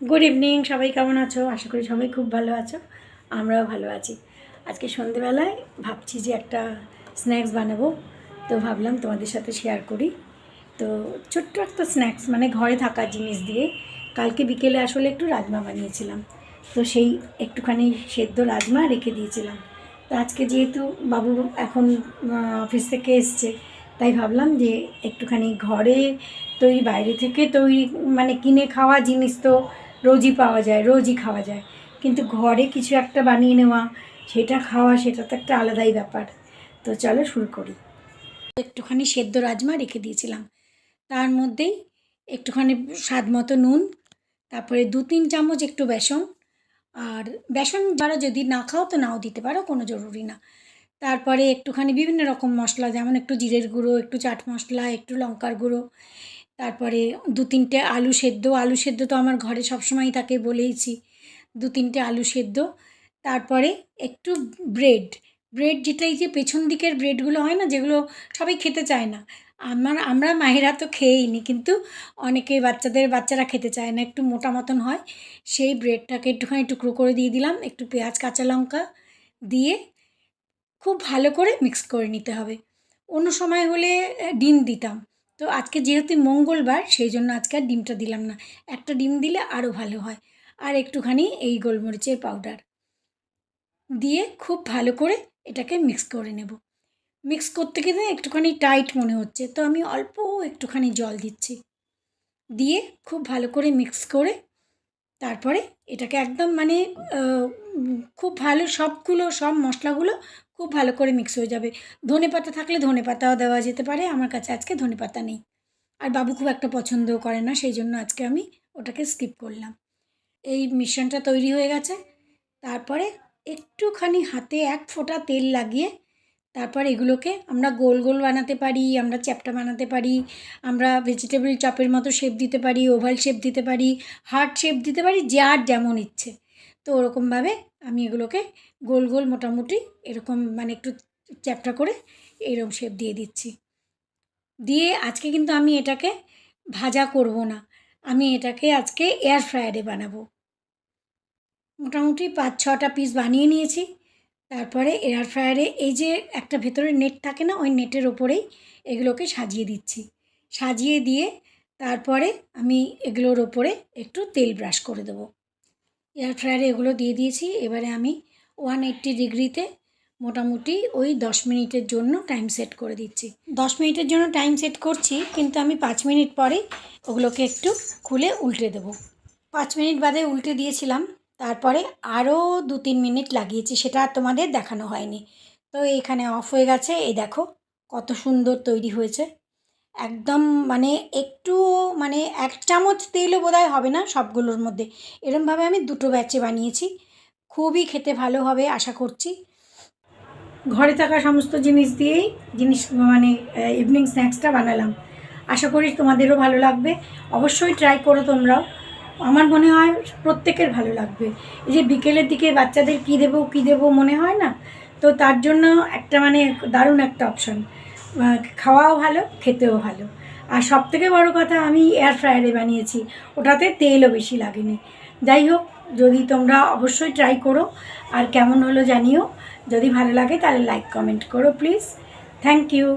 Good evening, সবাই কেমন আছো? আশা করি সবাই খুব ভালো আছো, আমরাও ভালো আছি। আজকে সন্ধেবেলায় ভাবছি যে একটা স্ন্যাক্স বানাবো, তো ভাবলাম তোমাদের সাথে শেয়ার করি। তো ছোট্ট একটা স্ন্যাক্স, মানে ঘরে থাকা জিনিস দিয়ে। কালকে বিকেলে আসলে একটু রাজমা বানিয়েছিলাম, তো সেই একটুখানি সেদ্ধ রাজমা রেখে দিয়েছিলাম। তো আজকে যেহেতু বাবু এখন অফিস থেকে এসছে, তাই ভাবলাম যে একটুখানি ঘরে তৈরি, বাইরে থেকে তৈরি মানে কিনে খাওয়া জিনিস তো রোজই পাওয়া যায়, রোজই খাওয়া যায়, কিন্তু ঘরে কিছু একটা বানিয়ে নেওয়া, সেটা খাওয়া, সেটা তো একটা আলাদাই ব্যাপার। তো চলো শুরু করি। একটুখানি সেদ্ধ রাজমা রেখে দিয়েছিলাম, তার মধ্যেই একটুখানি স্বাদ মতো নুন, তারপরে 2-3 চামচ একটু বেসন। আর বেসন যারা যদি না খাও তো নাও দিতে পারো, কোনো জরুরি না। তারপরে একটুখানি বিভিন্ন রকম মশলা, যেমন একটু জিরের গুঁড়ো, একটু চাট মশলা, একটু লঙ্কার গুঁড়ো, তারপরে 2-3টে আলু সেদ্ধ। আলু সেদ্ধ তো আমার ঘরে সবসময়ই থাকে, বলেইছি। 2-3টে আলু সেদ্ধ, তারপরে একটু ব্রেড। ব্রেড যেটা এই যে পেছন দিকের ব্রেডগুলো হয় না, যেগুলো সবাই খেতে চায় না। আমরা মায়েরা তো খেয়েই নি, কিন্তু অনেকে বাচ্চারা খেতে চায় না, একটু মোটা মতন হয়। সেই ব্রেডটাকে একটুখানি টুকরো করে দিয়ে দিলাম, একটু পেঁয়াজ কাঁচা লঙ্কা দিয়ে খুব ভালো করে মিক্স করে নিতে হবে। অন্য সময় হলে ডিম দিতাম, তো আজকে যেহেতু মঙ্গলবার, সেই জন্য আজকে আর ডিমটা দিলাম না। একটা ডিম দিলে আরও ভালো হয়। আর একটুখানি এই গোলমরিচের পাউডার দিয়ে খুব ভালো করে এটাকে মিক্স করে নেব। মিক্স করতে গেলে একটুখানি টাইট মনে হচ্ছে, তো আমি অল্প একটুখানি জল দিচ্ছি, দিয়ে খুব ভালো করে মিক্স করে তারপরে এটাকে একদম মানে খুব ভালো সব মশলাগুলো খুব ভালো করে মিক্স হয়ে যাবে। ধনেপাতা থাকলে ধনেপাতাও দেওয়া যেতে পারে, আমার কাছে আজকে ধনেপাতা নেই। আর বাবু খুব একটা পছন্দও করে না, সেই জন্য আজকে আমি ওটাকে স্কিপ করলাম। এই মিশ্রণটা তৈরি হয়ে গেছে। তারপরে একটুখানি হাতে এক ফোঁটা তেল লাগিয়ে তারপর এগুলোকে আমরা গোল গোল বানাতে পারি, আমরা চ্যাপ্টা বানাতে পারি, আমরা ভেজিটেবল চপের মতো শেপ দিতে পারি, ওভাল শেপ দিতে পারি, হার্ট শেপ দিতে পারি, যার যেমন ইচ্ছে। তো ওরকমভাবে আমি এগুলোকে গোল গোল মোটামুটি এরকম মানে একটু চ্যাপ্টা করে এরকম শেপ দিয়ে দিচ্ছি। দিয়ে আজকে কিন্তু আমি এটাকে ভাজা করব না, আমি এটাকে আজকে এয়ার ফ্রায়ারে বানাবো। মোটামুটি 5-6টা পিস বানিয়ে নিয়েছি। তারপরে এয়ার ফ্রায়ারে এই যে একটা ভেতরে নেট থাকে না, ওই নেটের ওপরেই এগুলোকে সাজিয়ে দিচ্ছি। সাজিয়ে দিয়ে তারপরে আমি এগুলোর ওপরে একটু তেল ব্রাশ করে দেবো। এয়ার ফ্রায়ারে এগুলো দিয়ে দিয়েছি। এবারে আমি 180 ডিগ্রিতে মোটামুটি ওই 10 মিনিটের জন্য টাইম সেট করে দিচ্ছি। 10 মিনিটের জন্য টাইম সেট করছি, কিন্তু আমি 5 মিনিট পরেই ওগুলোকে একটু খুলে উল্টে দেবো। 5 মিনিট বাদে উল্টে দিয়েছিলাম, তারপরে আরও 2-3 মিনিট লাগিয়েছি, সেটা আর তোমাদের দেখানো হয়নি। তো এখানে অফ হয়ে গেছে, এই দেখো কত সুন্দর তৈরি হয়েছে। একদম মানে একটু মানে 1 চামচ তেলও বোধহয় হবে না সবগুলোর মধ্যে। এরমভাবে আমি 2টো ব্যাচে বানিয়েছি, খুবই খেতে ভালো হবে আশা করছি। ঘরে থাকা সমস্ত জিনিস মানে ইভিনিং স্ন্যাক্সটা বানালাম, আশা করি তোমাদেরও ভালো লাগবে। অবশ্যই ট্রাই করো তোমরাও, আমার মনে হয় প্রত্যেকের ভালো লাগবে। এই যে বিকেলের দিকে বাচ্চাদের কী দেবো মনে হয় না, তো তার জন্য একটা মানে দারুণ একটা অপশন। খাওয়াও ভালো, খেতেও ভালো। আর সবথেকে বড় কথা, আমি এয়ার ফ্রায়ারে বানিয়েছি, ওটাতে তেলও বেশি লাগেনি। যাই হোক, যদি তোমরা অবশ্যই ট্রাই করো, আর কেমন হলো জানিও। যদি ভালো লাগে তাহলে লাইক কমেন্ট করো প্লিজ। Thank you.